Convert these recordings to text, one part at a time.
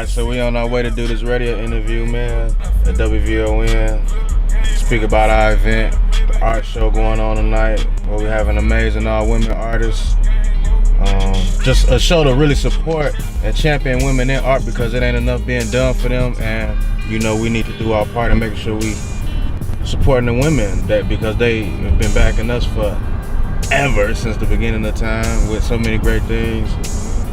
Alright, so we on our way to do this radio interview, man, at WVON. Speak about our event, the art show going on tonight, where we have an amazing all-women artists. Just a show to really support and champion women in art, because it ain't enough being done for them, and you know we need to do our part in making sure we supporting the women, that because they have been backing us forever since the beginning of time with so many great things.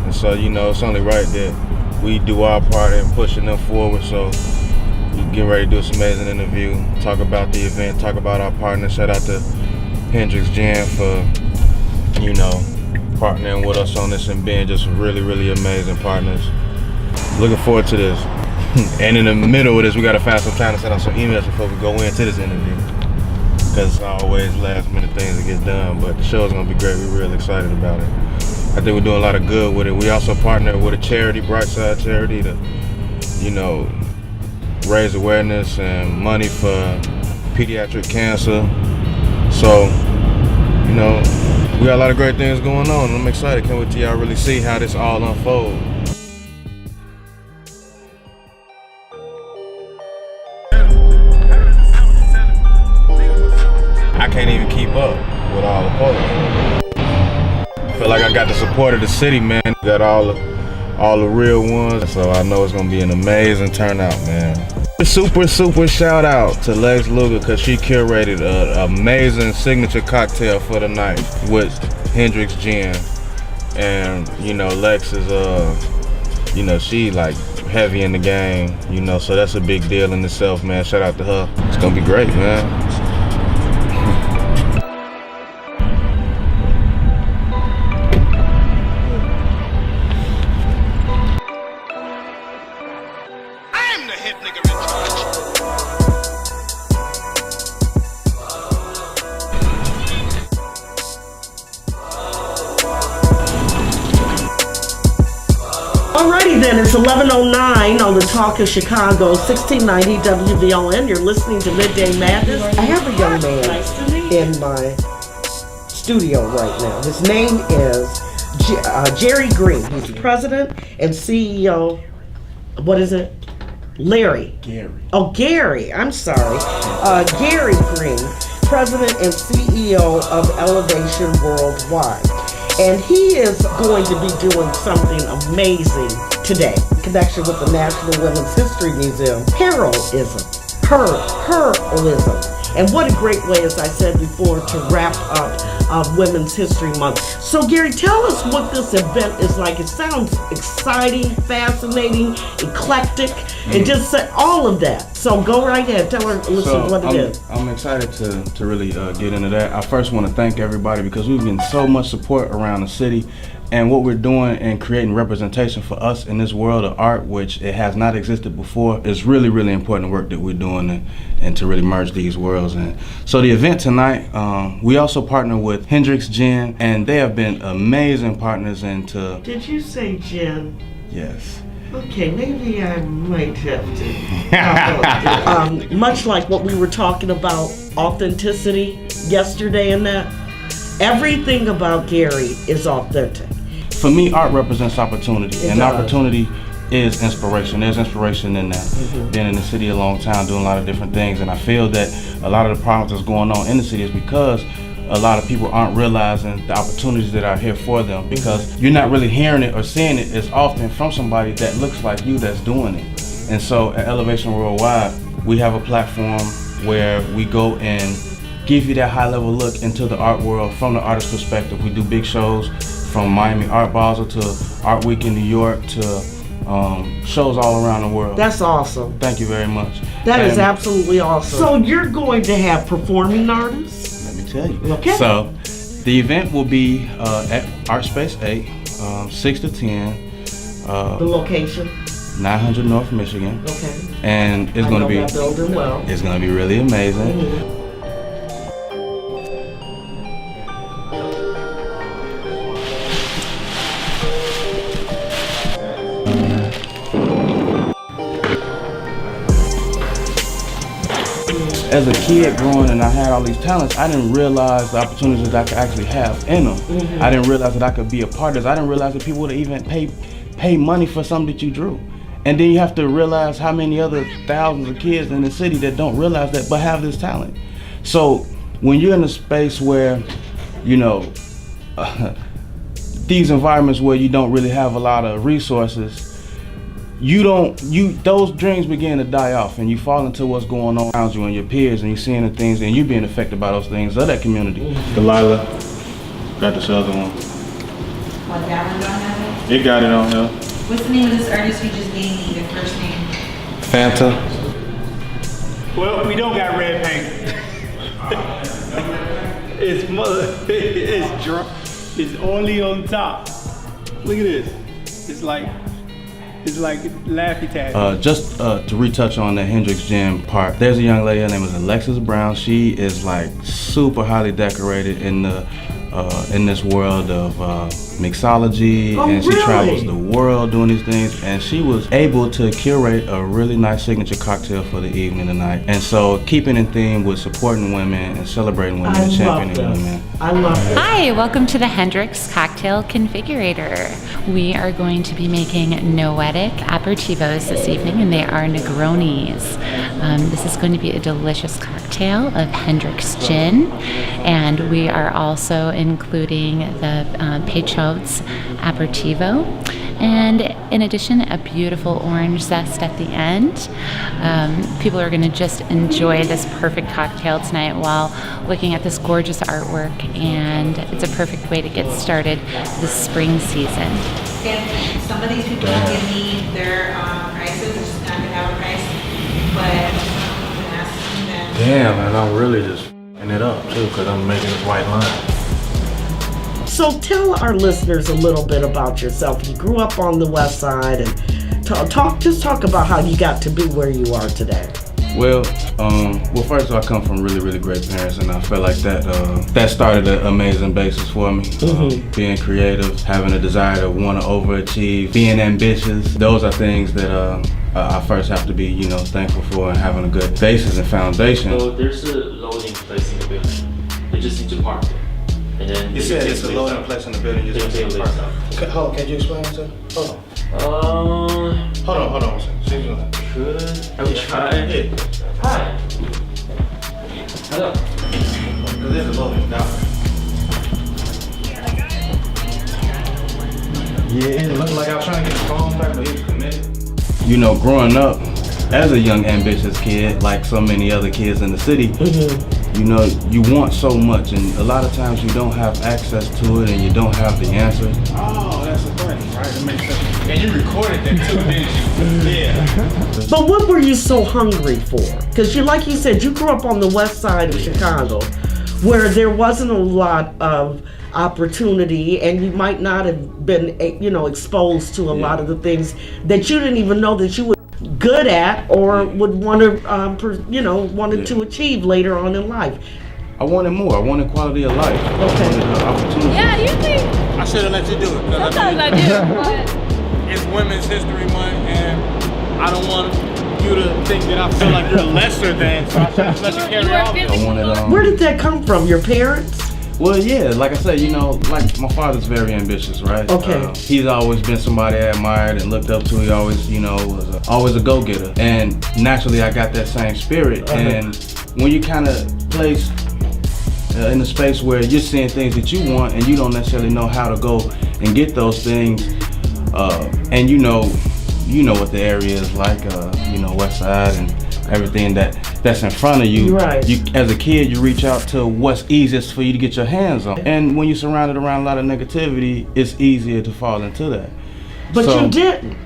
And so, you know, it's only right that we do our part in pushing them forward. So we're getting ready to do this amazing interview, talk about the event, talk about our partners. Shout out to HERoISM for, you know, partnering with us on this and being just really, really amazing partners. Looking forward to this. And in the middle of this, we gotta find some time to send out some emails before we go into this interview, because it's always last minute things to get done, but the show's gonna be great. We're real excited about it. I think we're doing a lot of good with it. We also partner with a charity, Brightside Charity, to, you know, raise awareness and money for pediatric cancer. So, you know, we got a lot of great things going on, and I'm excited. Can't wait till y'all really see how this all unfolds. I can't even keep up with all the posts. Feel like I got the support of the city, man. Got all the real ones, so I know it's gonna be an amazing turnout, man. Super shout out to Lex Luger, because she curated an amazing signature cocktail for the night with Hendrix Gin. And you know, Lex is you know, she like heavy in the game, you know, so that's a big deal in itself, man. Shout out to her. It's gonna be great, man. Alrighty then, it's 11:09 on the Talk of Chicago, 1690 WVON. You're listening to Midday Madness. I have a young man in my studio right now. His name is Jerry Green. He's the president and CEO. What is it? Larry. Gary. Oh, Gary. I'm sorry. Gary Green, president and CEO of Elevation Worldwide. And he is going to be doing something amazing today in connection with the National Women's History Museum. HERoISM. HERoISM. And what a great way, as I said before, to wrap up Women's History Month. So Gary, tell us what this event is like. It sounds exciting, fascinating, eclectic, and just all of that. So go right ahead, tell our listeners what it is. I'm excited to really get into that. I first want to thank everybody, because we've been so much support around the city, and what we're doing and creating representation for us in this world of art, which it has not existed before, is really, really important work that we're doing, and to really merge these worlds. And so the event tonight, we also partner with Hendrix Gin, and they have been amazing partners into... Did you say gin? Yes. Okay, maybe I might have to. Much like what we were talking about, authenticity yesterday and that, everything about Gary is authentic. For me, art represents opportunity, It and does. opportunity is inspiration. There's inspiration in that. Mm-hmm. Been in the city a long time, doing a lot of different things, and I feel that a lot of the problems that's going on in the city is because a lot of people aren't realizing the opportunities that are here for them, because you're not really hearing it or seeing it as often from somebody that looks like you that's doing it. And so at Elevation Worldwide, we have a platform where we go and give you that high-level look into the art world from the artist's perspective. We do big shows from Miami Art Basel to Art Week in New York to shows all around the world. That's awesome. Thank you very much. That is absolutely awesome. So you're going to have performing artists? Let me tell you. Okay. So the event will be at Art Space 8, 6 to 10. The location? 900 North Michigan. Okay. And it's going to be... that building well. It's going to be really amazing. Mm-hmm. As a kid growing and I had all these talents, I didn't realize the opportunities that I could actually have in them. Mm-hmm. I didn't realize that I could be a part of this. I didn't realize that people would even pay money for something that you drew. And then you have to realize how many other thousands of kids in the city that don't realize that but have this talent. So when you're in a space where, you know, these environments where you don't really have a lot of resources, those dreams begin to die off, and you fall into what's going on around you and your peers, and you're seeing the things, and you're being affected by those things of that community. Delilah, got this other one. What, that one don't have it? It got it on here. What's the name of this artist you just gave me, the first name? Fanta. Well, we don't got red paint. It's drunk. It's only on top. Look at this. It's like Laffy Taffy. Just to retouch on the Hendrix Gym part, there's a young lady, her name is Alexis Brown. She is like super highly decorated in this world of mixology, and she travels the world doing these things, and she was able to curate a really nice signature cocktail for the evening tonight. And so keeping in theme with supporting women and celebrating women and championing women. I love it. Hi, welcome to the Hendrix Cocktail Configurator. We are going to be making noetic aperitivos this evening, and they are Negronis. This is going to be a delicious cocktail of Hendrix gin, and we are also including the Peychaud's aperitivo, and in addition, a beautiful orange zest at the end. People are going to just enjoy this perfect cocktail tonight while looking at this gorgeous artwork, and it's a perfect way to get started this spring season. And some of these people don't give me their prices, it's just not gonna have a price, but I'm asking them. Damn, and I'm really just f***ing it up too, because I'm making this white line. So tell our listeners a little bit about yourself. You grew up on the West Side, and talk about how you got to be where you are today. Well, first of all, I come from really, really great parents, and I feel like that started an amazing basis for me. Being creative, having a desire to want to overachieve, being ambitious. Those are things that I first have to be, thankful for, and having a good basis and foundation. So there's a loading place in the building. You just need to park it. And then You said it's a loading place in the building. You just need to park it. Hold on, can you explain it to me? Hold on. Hold on. See you later. Could I try? Yeah. Hi. Hello. Because there's a loading down. Yeah, it looked like I was trying to get the phone back, but he was committed. Growing up as a young, ambitious kid, like so many other kids in the city, you want so much, and a lot of times you don't have access to it, and you don't have the answers. Oh, that's the thing, right? That makes sense. And you recorded that too, didn't you? Yeah. But what were you so hungry for? Because like you said, you grew up on the West Side of Chicago, where there wasn't a lot of opportunity, and you might not have been, exposed to a lot of the things that you didn't even know that you were good at or would want to, wanted to achieve later on in life. I wanted more. I wanted quality of life. I wanted opportunity. Yeah, you think? I should have let you do it. Sometimes I do, but It's Women's History Month, and I don't want you to think that I feel like you're lesser than, so I should have let you carry you were on. feeling. I wanted, Where did that come from? Your parents? Well, yeah, like I said, like my father's very ambitious, right? Okay. He's always been somebody I admired and looked up to. He always, was always a go-getter. And naturally, I got that same spirit. And when you kind of placed in a space where you're seeing things that you want and you don't necessarily know how to go and get those things, and you know what the area is like, West Side and everything that's in front of you. Right. You, as a kid, you reach out to what's easiest for you to get your hands on. And when you're surrounded around a lot of negativity, it's easier to fall into that. But So, you didn't.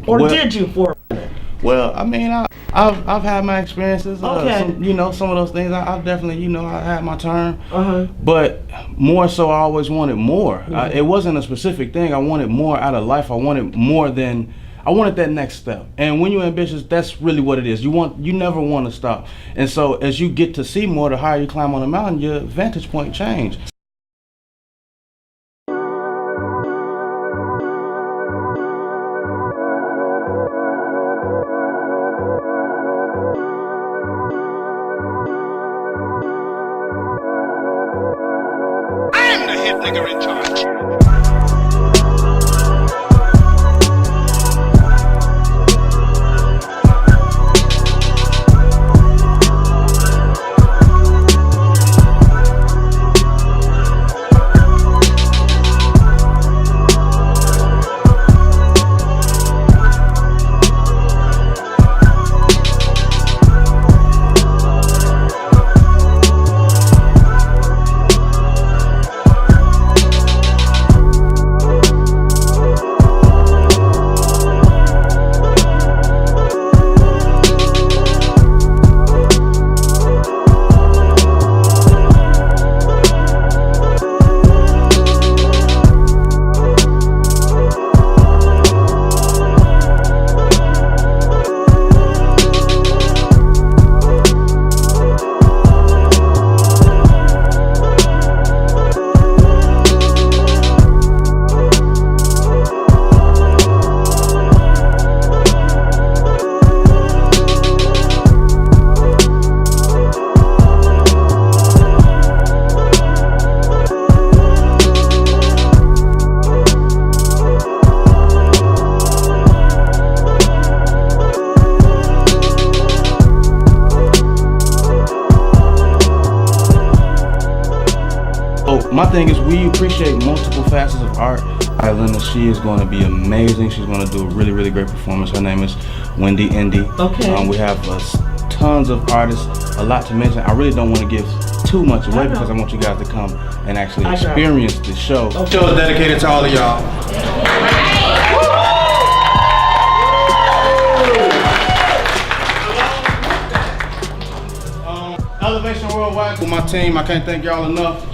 Or well- did you for a minute? Well, I mean, I've had my experiences. Okay. Some of those things, I've definitely, I had my turn. Uh-huh. But more so, I always wanted more. It wasn't a specific thing. I wanted more out of life. I wanted that next step. And when you're ambitious, that's really what it is. You never want to stop. And so as you get to see more, the higher you climb on the mountain, your vantage point change. I'm the head nigger in charge. my thing is we appreciate multiple facets of art. Linda, she is going to be amazing. She's going to do a really, really great performance. Her name is Wendy Indy. Okay. We have tons of artists, a lot to mention. I really don't want to give too much away because I want you guys to come and actually experience the show. The show is dedicated to all of y'all. Elevation Worldwide, with my team, I can't thank y'all enough.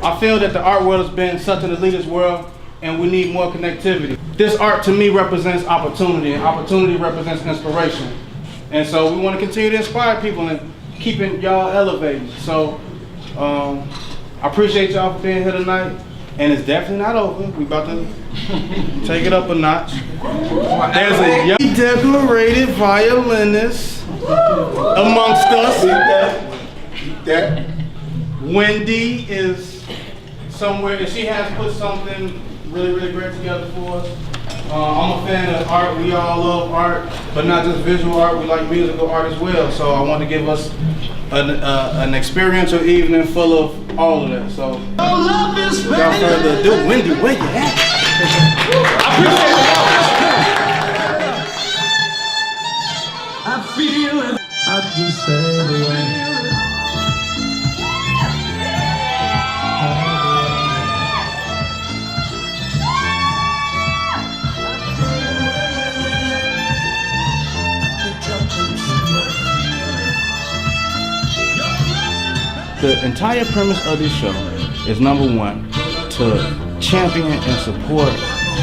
I feel that the art world has been such an elitist world and we need more connectivity. This art to me represents opportunity, and opportunity represents inspiration. And so we want to continue to inspire people and keeping y'all elevating. So I appreciate y'all for being here tonight. And it's definitely not over. We about to take it up a notch. There's a young decorated violinist amongst us. That Wendy is somewhere, and she has put something really, really great together for us. I'm a fan of art. We all love art, but not just visual art. We like musical art as well. So I want to give us an experiential evening full of all of that. So without further ado, Wendy, where you at? I appreciate it. I feel it. I just fade away. The entire premise of this show is, number one, to champion and support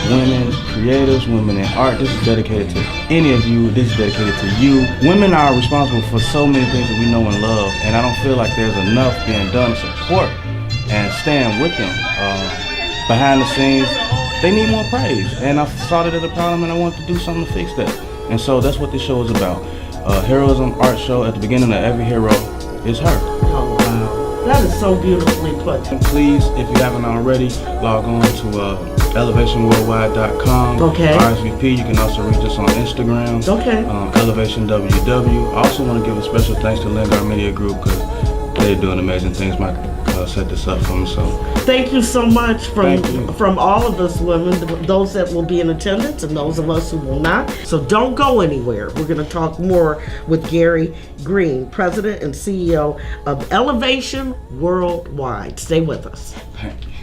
women creators, women in art. This is dedicated to any of you. This is dedicated to you. Women are responsible for so many things that we know and love, and I don't feel like there's enough being done to support and stand with them. Behind the scenes, they need more praise, and I saw that as a problem, and I wanted to do something to fix that. And so that's what this show is about. HERoISM art show. At the beginning of every hero is her. Oh, wow. That is so beautifully put. And please, if you haven't already, log on to elevationworldwide.com. Okay. RSVP. You can also reach us on Instagram. Okay. Elevation WW. I also want to give a special thanks to Lingard Media Group because they're doing amazing things. Mike set this up for me. So thank you so much from all of us women, those that will be in attendance and those of us who will not. So don't go anywhere. We're going to talk more with Gary Green, President and CEO of Elevation Worldwide. Stay with us. thank you.